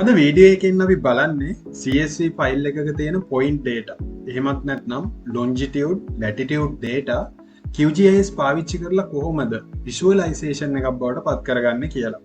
අද වීඩියෝ එකෙන් අපි බලන්නේ CSV ෆයිල් එකක තියෙන point data. එහෙමත් නැත්නම් longitude, latitude data QGIS පාවිච්චි කරලා කොහොමද visualization එකක් බවට පත් කරගන්නේ කියලා.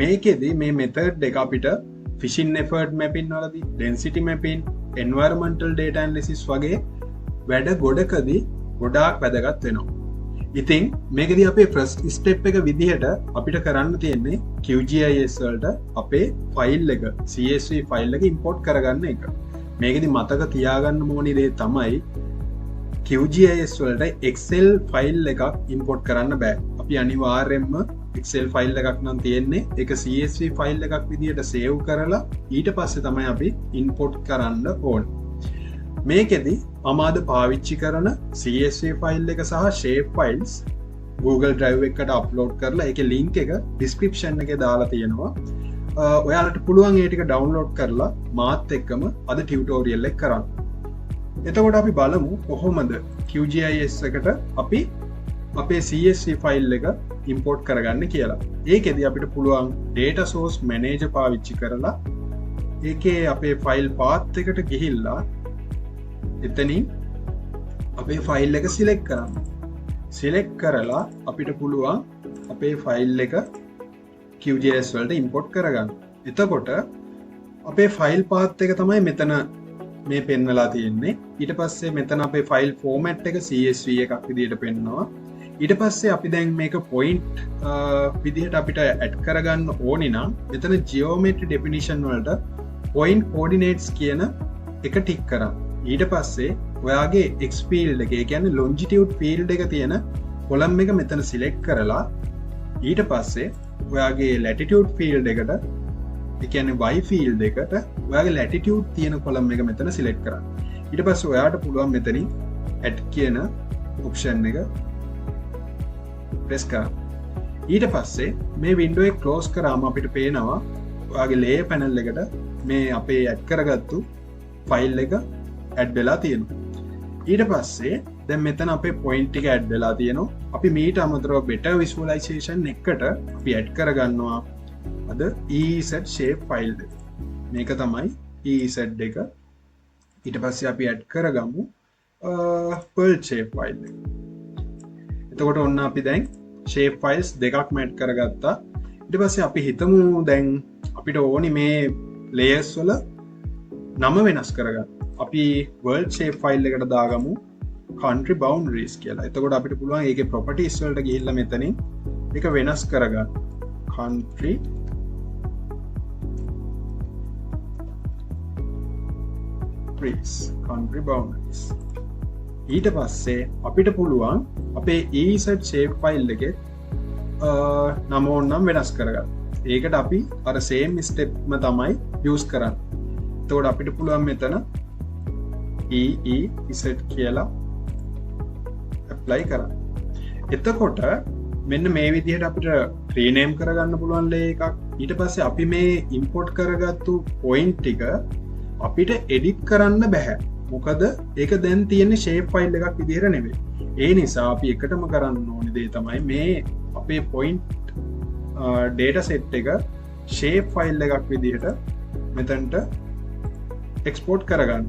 මේකෙදි මේ method එක අපිට fishing effort mapping වලදී, density mapping, environmental data analysis වගේ වැඩ ගොඩකදී ගොඩාක් වැදගත් වෙනවා. ඉතින් මේකදී අපේ ෆස්ට් ස්ටෙප් එක විදිහට අපිට කරන්න තියෙන්නේ QGIS වලට අපේ ෆයිල් එක CSV ෆයිල් එක ඉම්පෝර්ට් කරගන්න එක. මේකදී මතක තියාගන්න ඕනි දේ තමයි QGIS වලට Excel ෆයිල් එකක් ඉම්පෝර්ට් කරන්න බෑ. අපි අනිවාර්යයෙන්ම Excel ෆයිල් එකක් නම් තියෙන්නේ ඒක CSV ෆයිල් එකක් විදිහට සේව් කරලා ඊට පස්සේ තමයි අපි ඉම්පෝර්ට් කරන්න ඕනේ. මේකෙදි අමාද පාවිච්චි කරන CSV ෆයිල් එක සහ shape files Google Drive එකට අප්ලෝඩ් කරලා ඒකේ link එක description එකේ දාලා තියෙනවා. ඔයාලට පුළුවන් ඒ ටික download කරලා මාත් එක්කම අද tutorial එක කරන්න. එතකොට අපි බලමු කොහොමද QGIS එකට අපි අපේ CSV ෆයිල් එක import කරගන්න කියලා. ඒකෙදි අපිට පුළුවන් data source manager පාවිච්චි කරලා ඒකේ අපේ ෆයිල් path එකට ගිහිල්ලා එතනින් අපේ ෆයිල් එක සිලෙක්ට් කරන්න. සිලෙක්ට් කරලා අපිට පුළුවන් අපේ ෆයිල් එක QGIS වලට ඉම්පෝර්ට් කරගන්න. එතකොට අපේ ෆයිල් පාත් එක තමයි මෙතන මේ පෙන්වලා තියෙන්නේ. ඊට පස්සේ මෙතන අපේ ෆයිල් ෆෝමැට් එක CSV එකක් විදිහට පෙන්වනවා. ඊට පස්සේ අපි දැන් මේක පොයින්ට් විදිහට අපිට ඇඩ් කරගන්න ඕනි නම් මෙතන ජියෝමෙට්‍රි ඩෙෆිනිෂන් වලට පොයින්ට් කෝඩිනේට්ස් කියන එක ටික් කරන්න. ඊට පස්සේ ඔයාගේ X field එක, ඒ කියන්නේ longitude field එක තියෙන කොලම් එක මෙතන සිලෙක්ට් කරලා ඊට පස්සේ ඔයාගේ latitude field එකට, ඒ කියන්නේ Y field එකට ඔයාගේ latitude තියෙන කොලම් එක මෙතන සිලෙක්ට් කරන්න. ඊට පස්සේ ඔයාට පුළුවන් මෙතනින් add කියන option එක press කරන්න. ඊට පස්සේ මේ window එක close කරාම අපිට පේනවා ඔයාගේ layer panel එකට මේ අපේ add කරගත්තු file එක ඇඩ් වෙලා තියෙනවා. ඊට පස්සේ දැන් මෙතන අපේ පොයින්ට් ටික ඇඩ් වෙලා තියෙනවා. අපි මීට අමතරව better visualization එකට අපි ඇඩ් කරගන්නවා අද EZ shape file එක. මේක තමයි EZ එක. ඊට පස්සේ අපි ඇඩ් කරගමු Pearl shape file එක. එතකොට ඔන්න අපි දැන් shape files දෙකක්ම ඇඩ් කරගත්තා. ඊට පස්සේ අපි හිතමු දැන් අපිට ඕනි මේ layers වල නම වෙනස් කරගන්න. අපි world shape file එකට දාගමු country boundaries කියලා. එතකොට අපිට පුළුවන් ඒකේ properties වලට ගිහිල්ලා මෙතනින් ඒක වෙනස් කරගන්න. country boundaries. ඊට පස්සේ අපිට පුළුවන් අපේ EZ shape file එකේ නම ඕනනම් වෙනස් කරගන්න. ඒකට අපි අර same step ම තමයි use කරන්නේ. එතකොට අපිට පුළුවන් මෙතන EEZ කියලා apply කරන්න. එතකොට මෙන්න මේ විදිහට අපිට rename කරගන්න පුළුවන් layer එකක්. ඊට පස්සේ අපි මේ import කරගත්තු point ටික අපිට edit කරන්න බෑ. මොකද ඒක දැන් තියෙන shape file එකක් විදිහට නෙවෙයි. ඒ නිසා අපි එකටම කරන්න ඕනේ දේ තමයි මේ අපේ point data set එක shape file එකක් විදිහට මෙතනට export කරගන්න.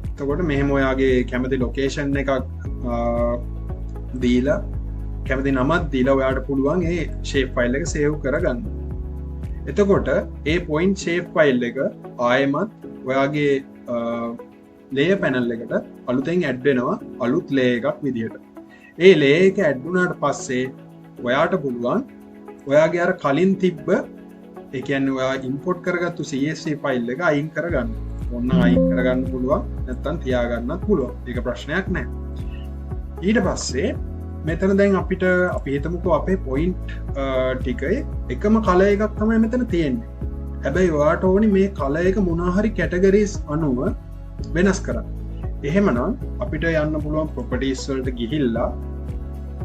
එතකොට මෙහෙම ඔයාගේ කැමති ලොකේෂන් එකක් දීලා කැමති නමක් දීලා ඔයාට පුළුවන් ඒ shape file එක save කරගන්න. එතකොට ඒ point shape file එක ආයෙමත් ඔයාගේ layer panel එකට අලුතෙන් add වෙනවා අලුත් layer එකක් විදියට. ඒ layer එක add වුණාට පස්සේ ඔයාට පුළුවන් ඔයාගේ අර කලින් තිබ්බ, ඒ කියන්නේ ඔයා import කරගත්තු CSV file එක අයින් කරගන්න. ඔන්න අයින් කරගන්න පුළුවන්, නැත්තම් තියාගන්නත් පුළුවන්. ඒක ප්‍රශ්නයක් නැහැ. ඊට පස්සේ මෙතන දැන් අපිට අපි හිතමුකෝ අපේ point ටිකේ එකම color එකක් තමයි මෙතන තියෙන්නේ. හැබැයි ඔයාට ඕනි මේ color එක මොනවා හරි categories අනුව වෙනස් කරන්න. එහෙමනම් අපිට යන්න පුළුවන් properties වලට ගිහිල්ලා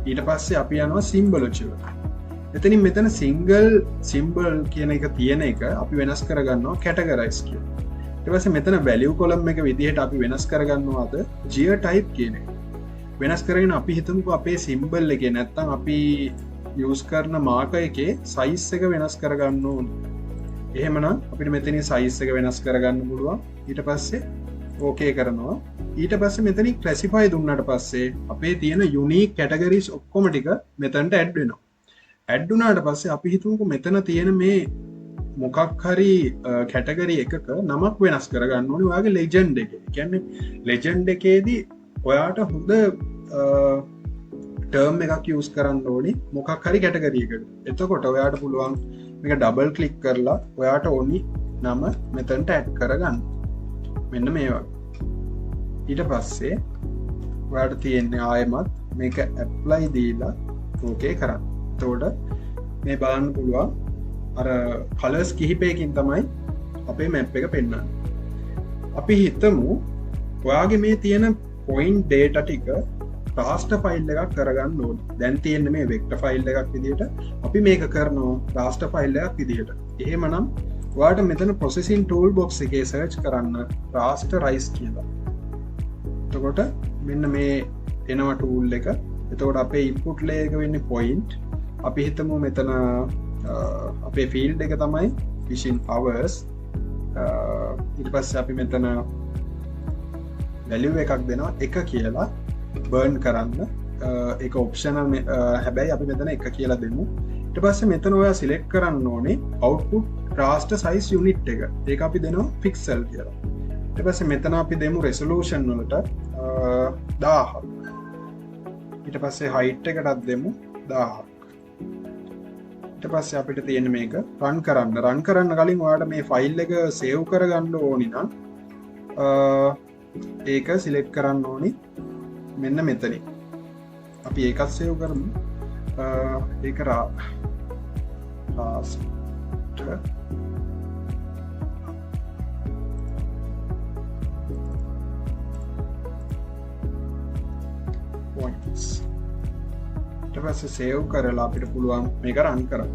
ඊට පස්සේ අපි යනවා symbology වලට. එතනින් මෙතන single symbol කියන එක තියෙන එක අපි වෙනස් කරගන්නවා categorize කියලා. ඊට පස්සේ මෙතන value column එක විදිහට අපි වෙනස් කරගන්නවාද geotype කියන එක. වෙනස් කරගෙන අපි හිතමුකෝ අපේ symbol එකේ නැත්තම් අපි use කරන marker එකේ size එක වෙනස් කරගන්න ඕනේ. එහෙමනම් අපිට මෙතනින් සයිස් එක වෙනස් කරගන්න පුළුවන්. ඊට පස්සේ ඕකේ කරනවා. ඊට පස්සේ මෙතනින් ක්ලාසිෆයි දුන්නාට පස්සේ අපේ තියෙන යුනික් කැටගරිස් ඔක්කොම ටික මෙතනට ඇඩ් වෙනවා. ඇඩ් වුණාට පස්සේ අපි හිතමුකෝ මෙතන තියෙන මේ මොකක් හරි කැටගරි එකක නමක් වෙනස් කරගන්න ඕනේ ඔයාගේ ලෙජන්ඩ් එකේ. කියන්නේ ලෙජන්ඩ් එකේදී ඔයාට හොඳ ටර්ම් එකක් යූස් කරන්න ඕනේ මොකක් හරි කැටගරි එකකට. එතකොට ඔයාට පුළුවන් මේක ඩබල් ක්ලික් කරලා ඔයාට ඕනි නම මෙතනට ඇඩ් කරගන්න. මෙන්න මේ වගේ. ඊට පස්සේ ඔයාට තියෙන්නේ ආයෙමත් මේක ඇප්ලයි දීලා ඕකේ කරන්න. එතකොට මේ බලන්න පුළුවන් අර කලර්ස් කිහිපයකින් තමයි අපේ මැප් එක පෙන්වන්නේ. අපි හිතමු ඔයාගේ මේ තියෙන පොයින්ට් ඩේටා ටික රාස්ටර් ෆයිල් එකක් කරගන්න ඕනේ. දැන් තියෙන්නේ මේ වෙක්ටර් ෆයිල් එකක් විදිහට. අපි මේක කරනවා රාස්ටර් ෆයිල් එකක් විදිහට. එහෙමනම් ඔයාට මෙතන processing tool box එකේ search කරන්න rasterize කියලා. එතකොට මෙන්න මේ එනවා tool එක. එතකොට අපේ input layer එක වෙන්නේ point. අපි හිතමු මෙතන අපේ field එක තමයි fishing hours. ඊට පස්සේ අපි මෙතන value එකක් දෙනවා 1 කියලා burn කරන්න. ඒක optional හැබැයි අපි මෙතන 1 කියලා දෙමු. ඊට පස්සේ මෙතන ඔයා select කරන්න ඕනේ output raster size unit එක. ඒක අපි දෙනවා pixel කියලා. ඊට පස්සේ මෙතන අපි දෙමු resolution වලට 1000ක්. ඊට පස්සේ height එකටත් දෙමු 1000ක්. ඊට පස්සේ අපිට තියෙන මේක run කරන්න කලින් ඔයාලට මේ ෆයිල් එක save කරගන්න ඕනි නම් ඒක select කරන්න ඕනි මෙන්න මෙතනින්. අපි ඒකත් save කරමු. ඒක raster points. ඊට පස්සේ save කරලා අපිට පුළුවන් මේක run කරන්න.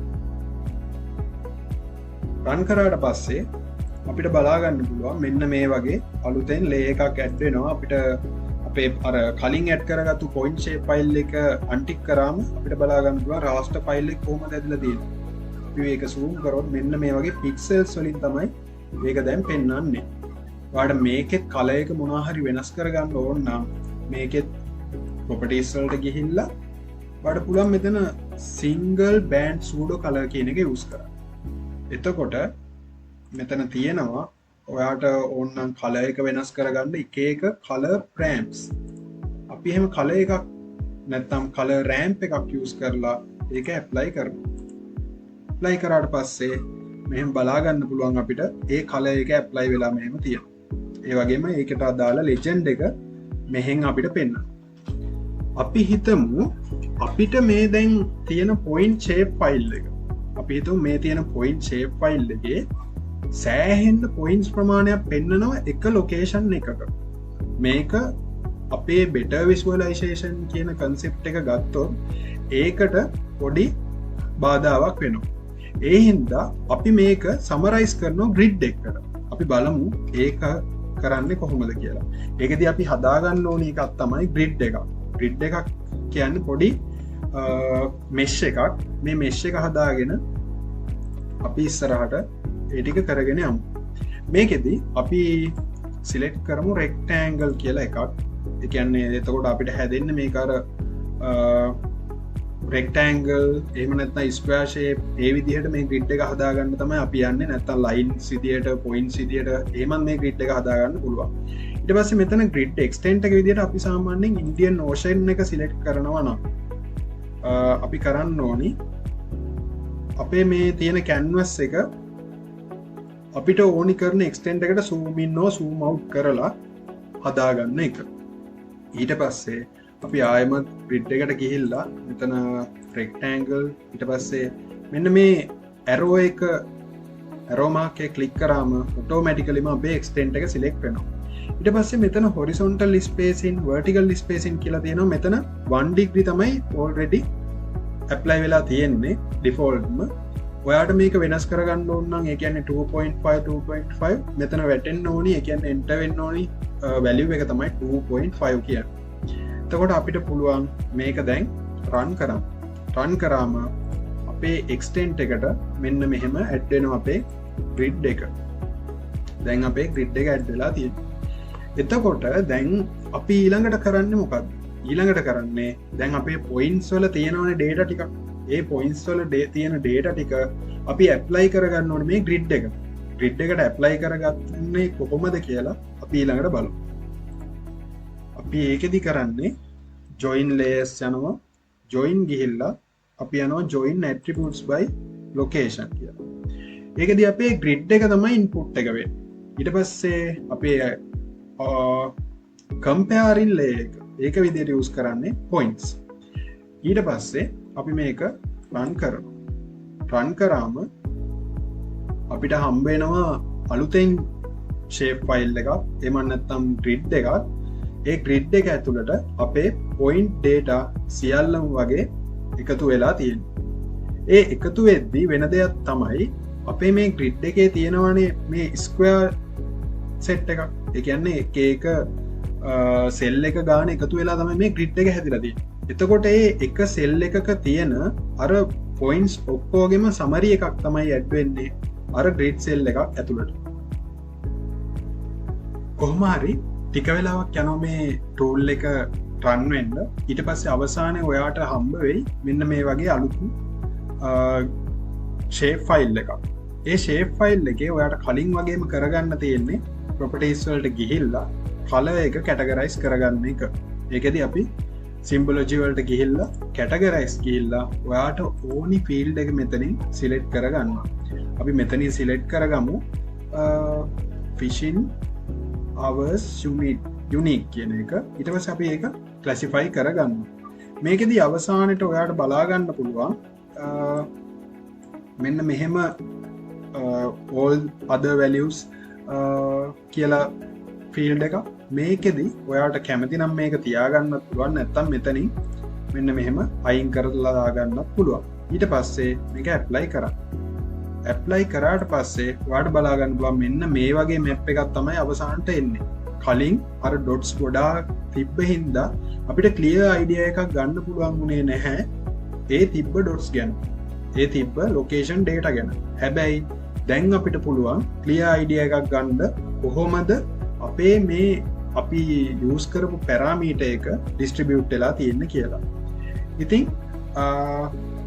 run කරාට පස්සේ අපිට බලා ගන්න පුළුවන් මෙන්න මේ වගේ අලුතෙන් layer එකක් add වෙනවා. අපිට අපේ අර කලින් add කරගත්තු point shape file එක untick කරාම අපිට බලා ගන්න පුළුවන් raster file එක කොහොමද ඇදලා තියෙන්නේ. අපි මේක zoom කරොත් මෙන්න මේ වගේ pixels වලින් තමයි මේක දැන් පෙන්වන්නේ. ඔයාලට මේකේ color එක මොනවා හරි වෙනස් කරගන්න ඕන නම් මේකේ properties වලට ගිහිල්ලා ඔයාලට පුළුවන් මෙතන single band pseudo color කියන එක use කරන්න. එතකොට මෙතන තියෙනවා ඔයාට ඕනනම් color එක වෙනස් කරගන්න එක එක color ramps. අපි එහෙම color එකක් නැත්නම් color ramp එකක් use කරලා ඒක apply කරමු. apply කරාට පස්සේ මෙහෙම බලා ගන්න පුළුවන් අපිට ඒ color එක apply වෙලා මෙහෙම තියෙනවා. ඒ වගේම ඒකට අදාළ legend එක මෙහෙන් අපිට පෙන්වනවා. අපි හිතමු අපිට මේ දැන් තියෙන point shape file එක. අපි හිතමු මේ තියෙන point shape file එකේ සෑහෙන්න points ප්‍රමාණයක් පෙන්නනවා එක location එකක. මේක අපේ better visualization කියන concept එක ගත්තොත් ඒකට පොඩි බාධාවක් වෙනවා. ඒ හින්දා අපි මේක summarize කරනවා grid එකකට. අපි බලමු ඒක කරන්නේ කොහොමද කියලා. ඒකදී අපි හදාගන්න ඕන එකක් තමයි grid එකක්. grid එකක් කියන්නේ පොඩි mesh එකක්. මේ mesh එක හදාගෙන අපි ඉස්සරහට ඒ ටික කරගෙන යමු. මේකෙදී අපි select කරමු rectangle කියලා එකක්. ඒ කියන්නේ එතකොට අපිට හැදෙන්නේ මේක අර rectangle එහෙම නැත්නම් square shape ඒ විදිහට මේ grid එක හදාගන්න තමයි අපි යන්නේ. නැත්නම් lines විදිහට points විදිහට එහෙමත් මේ grid එක හදාගන්න පුළුවන්. ඊට පස්සේ මෙතන grid extent එක විදිහට අපි සාමාන්‍යයෙන් Indian Ocean එක select කරනවා නම් අපි කරන්න ඕනි අපේ මේ තියෙන canvas එක අපිට ඕනි කරන extent එකට zoom in or zoom out කරලා හදාගන්න එක. ඊට පස්සේ අපි ආයෙමත් grid එකට ගිහිල්ලා මෙතන rectangle ඊට පස්සේ මෙන්න මේ arrow mark එක click කරාම automatically අපේ extent එක select වෙනවා. ඊට පස්සේ මෙතන horizontal spacing vertical spacing කියලා තියෙනවා. මෙතන 1 degree තමයි already apply වෙලා තියෙන්නේ defaultම. ඔයාට මේක වෙනස් කරගන්න ඕන නම් ඒ කියන්නේ 2.5 මෙතන වැටෙන්න ඕනි. ඒ කියන්නේ enter වෙන්න ඕනි value එක තමයි 2.5 කියන්නේ. එතකොට අපිට පුළුවන් මේක දැන් run කරන්න. run කරාම අපේ extent එකට මෙන්න මෙහෙම add වෙනවා අපේ ග්‍රිඩ් එක. දැන් අපේ ග්‍රිඩ් එක ඇඩ් වෙලා තියෙනවා. එතකොට දැන් අපි ඊළඟට කරන්න මොකක්ද? ඊළඟට කරන්නේ දැන් අපේ පොයින්ට්ස් වල තියෙනවනේ ඩේටා ටික. ඒ පොයින්ට්ස් වල තියෙන ඩේටා ටික අපි ඇප්ලයි කරගන්න ඕනේ මේ ග්‍රිඩ් එකට. ග්‍රිඩ් එකට ඇප්ලයි කරගන්නේ කොහොමද කියලා අපි ඊළඟට බලමු. අපි ඒකෙදි කරන්නේ join layers යනවා. join ගිහිල්ලා අපි යනවා join attributes by location කියලා. ඒකෙදි අපේ grid එක තමයි input එක වෙන්නේ. ඊට පස්සේ අපේ comparing layer එක ඒක විදිහට use කරන්නේ points. ඊට පස්සේ අපි මේක run කරනවා. run කරාම අපිට හම්බ වෙනවා අලුතෙන් shape file එකක්. එහෙම නැත්නම් grid එකක්. ඒ grid එක ඇතුළට අපේ point data සියල්ලම වගේ එකතු වෙලා තියෙනවා. ඒ එකතු වෙද්දී වෙන දෙයක් තමයි අපේ මේ grid එකේ තියෙනවානේ මේ square set එකක්. ඒ කියන්නේ එක සෙල් එක ගාන එකතු වෙලා තමයි මේ grid එක හැදිලා තියෙන්නේ. එතකොට ඒ එක සෙල් එකක තියෙන අර points ඔක්කොගෙම summary එකක් තමයි add වෙන්නේ අර grid cell එකක් ඇතුළට. කොහොම හරි ටික වෙලාවක් යනවා මේ tool එක run වෙන්න. ඊට පස්සේ අවසානයේ ඔයාට හම්බ වෙයි මෙන්න මේ වගේ අලුත් shape file එකක්. ඒ shape file එකේ ඔයාට කලින් වගේම කරගන්න තියෙන්නේ properties වලට ගිහිල්ලා color එක categorize කරගන්න එක. ඒකෙදි අපි symbology වලට ගිහිල්ලා categorize ගිහිල්ලා ඔයාට ඕනි field එක මෙතනින් select කරගන්නවා. අපි මෙතනින් select කරගමු fishing hours unique කියන එක. ඊට පස්සේ අපි ඒක classify කරගන්නවා. මේකෙදි අවසානයේ ඔයාට බලා ගන්න පුළුවන් මෙන්න මෙහෙම all other values කියලා field එක. මේකෙදි ඔයාට කැමති නම් මේක තියාගන්නත් පුළුවන්. නැත්නම් මෙතනින් මෙන්න මෙහෙම අයින් කරලා දාගන්නත් පුළුවන්. ඊට පස්සේ මේක apply කරා. apply කරාට පස්සේ ඔයාට බලා ගන්න පුළුවන් මෙන්න මේ වගේ map එකක් තමයි අවසානට එන්නේ. කලින් අර dots ගොඩාක් තිබ්බ හින්දා අපිට clear idea එකක් ගන්න පුළුවන් වුණේ නැහැ ඒ තිබ්බ dots ගැන. ඒ තිබ්බ location data ගැන. හැබැයි දැන් අපිට පුළුවන් clear idea එකක් ගන්න කොහොමද අපේ මේ අපි use කරපු parameter එක distribute වෙලා තියෙන්නේ කියලා. ඉතින්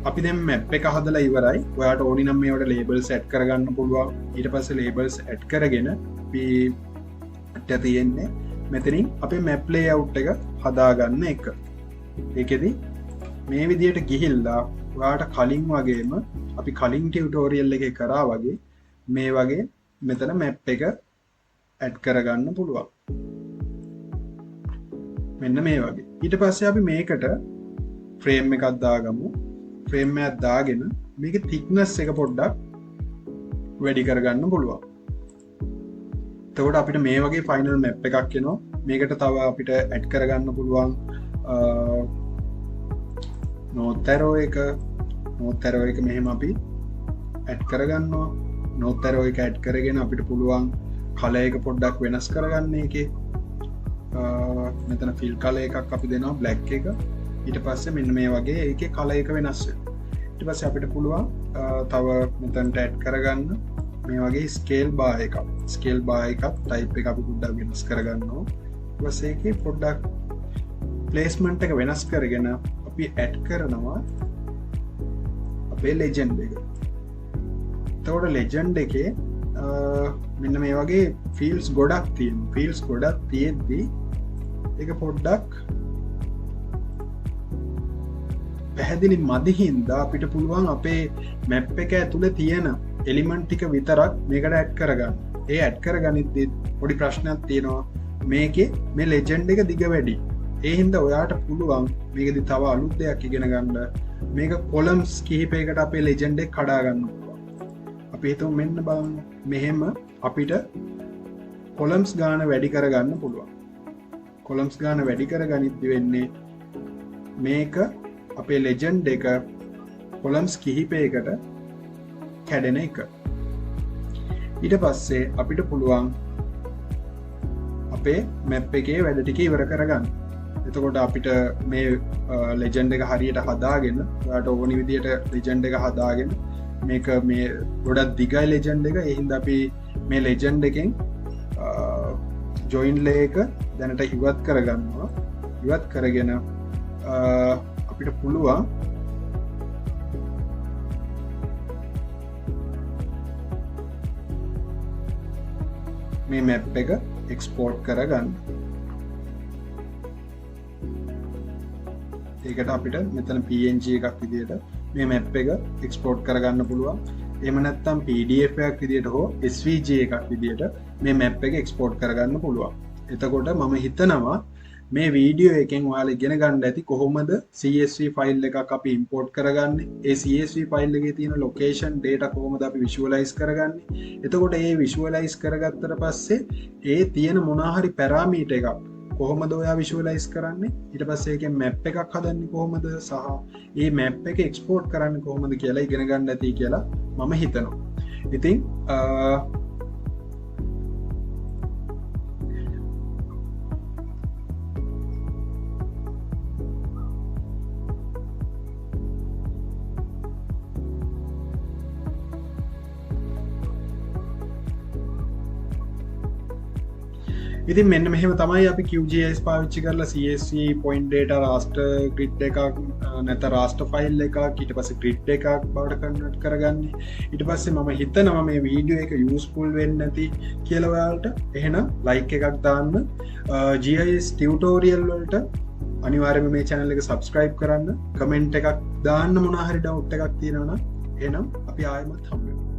අපි දැන් map එක හදලා ඉවරයි. ඔයාට ඕනි නම් මේවට labels add කරගන්න පුළුවන්. ඊට පස්සේ labels add කරගෙන අපි තියෙන්නේ මෙතනින් අපේ map layout එක හදාගන්න එක. ඒකෙදි මේ විදිහට ගිහිල්ලා ඔයාට කලින් වගේම අපි කලින් ටියුටෝරියල් එකේ කරා වගේ මේ වගේ මෙතන map එක add කරගන්න පුළුවන්. මෙන්න මේ වගේ. ඊට පස්සේ අපි මේකට frame එකක් දාගමු. frame එකක් දාගෙන මේකේ thickness එක පොඩ්ඩක් වැඩි කරගන්න පුළුවන්. එතකොට අපිට මේ වගේ ෆයිනල් මැප් එකක් එනවා. මේකට තව අපිට ඇඩ් කරගන්න පුළුවන් north arrow එක මෙහෙම අපි ඇඩ් කරගන්නවා. north arrow එක ඇඩ් කරගෙන අපිට පුළුවන් color එක පොඩ්ඩක් වෙනස් කරගන්න එකේ. මෙතන fill color එකක් අපි දෙනවා black එක. ඊට පස්සේ මෙන්න මේ වගේ ඒකේ color එක වෙනස් වෙනවා. ඊට පස්සේ අපිට පුළුවන් තව මෙතනට ඇඩ් කරගන්න මේ වගේ ස්කේල් බාර් එකක් ටයිප් එක අපි පොඩ්ඩක් වෙනස් කරගන්නවා. ඊට පස්සේ ඒකේ පොඩ්ඩක් ප්ලේස්මන්ට් එක වෙනස් කරගෙන අපි ඇඩ් කරනවා අපේ ලෙජන්ඩ් එක. එතකොට ලෙජන්ඩ් එකේ මෙන්න මේ වගේ ෆීල්ඩ්ස් ගොඩක් තියෙනවා. ෆීල්ඩ්ස් ගොඩක් තියෙද්දි ඒක පොඩ්ඩක් පැහැදිලි මදි හින්දා අපිට පුළුවන් අපේ මැප් එක ඇතුලේ තියෙන එලිමන්ට් ටික විතරක් මේකට ඇඩ් කරගන්න. ඒ ඇඩ් කරගනිද්දි පොඩි ප්‍රශ්නයක් තියෙනවා. මේකේ මේ ලෙජන්ඩ් එක දිග වැඩි. ඒ හින්දා ඔයාට පුළුවන් මේකෙදි තව අලුත් දෙයක් ඉගෙන ගන්න. මේක කොලම්ස් කිහිපයකට අපේ ලෙජන්ඩ් එක කඩා ගන්න පුළුවන්. අපි හිතමු මෙන්න බලන්න. මෙහෙම අපිට කොලම්ස් ගාන වැඩි කරගන්න පුළුවන්. කොලම්ස් ගාන වැඩි කරගනිද්දි වෙන්නේ මේක අපේ ලෙජන්ඩ් එක කොලම්ස් කිහිපයකට කැඩෙන එක. ඊට පස්සේ අපිට පුළුවන් අපේ මැප් එකේ වැඩ ටික ඉවර කරගන්න. එතකොට අපිට මේ ලෙජන්ඩ් එක හරියට හදාගෙන ඔයාට ඕනි විදියට ලෙජන්ඩ් එක හදාගෙන මේක මේ ගොඩක් දිගයි ලෙජන්ඩ් එක. ඒ හින්දා අපි මේ ලෙජන්ඩ් එකෙන් ජොයින් ලේක දැනට ඉවත් කරගන්නවා. ඉවත් කරගෙන අපිට පුළුවන් මේ මැප් එක එක්ස්පෝර්ට් කරගන්න. ඒකට අපිට මෙතන PNG එකක් විදියට මේ මැප් එක එක්ස්පෝර්ට් කරගන්න පුළුවන්. එහෙම නැත්නම් PDF එකක් විදියට හෝ SVG එකක් විදියට මේ මැප් එක එක්ස්පෝර්ට් කරගන්න පුළුවන්. එතකොට මම හිතනවා මේ වීඩියෝ එකෙන් ඔයාලා ඉගෙන ගන්න ඇති කොහොමද CSV ෆයිල් එකක් අපි ඉම්පෝර්ට් කරගන්නේ. ඒ CSV ෆයිල් එකේ තියෙන ලොකේෂන් data කොහොමද අපි විෂුවලයිස් කරගන්නේ. එතකොට ඒ විෂුවලයිස් කරගත්තට පස්සේ ඒ තියෙන මොනවා හරි පැරාමීටර් එකක් කොහොමද ඔයා විෂුවලයිස් කරන්නේ. ඊට පස්සේ ඒකෙන් මැප් එකක් හදන්නේ කොහොමද සහ ඒ මැප් එක එක්ස්පෝර්ට් කරන්නේ කොහොමද කියලා ඉගෙන ගන්න ඇති කියලා මම හිතනවා. ඉතින් ඉතින් මෙන්න මෙහෙම තමයි අපි QGIS පාවිච්චි කරලා CSV point data raster grid එකක් නැත්නම් raster file එකක් ඊට පස්සේ grid එකක් බවට convert කරගන්නේ. ඊට පස්සේ මම හිතනවා මේ වීඩියෝ එක useful වෙන්නේ නැති කියලා ඔයාලට. එහෙනම් like එකක් දාන්න. GIS tutorial වලට අනිවාර්යයෙන්ම මේ channel එක subscribe කරන්න. comment එකක් දාන්න මොනවා හරි doubt එකක් තියෙනවා නම් එහෙනම් අපි ආයෙමත් හම්බ වෙමු.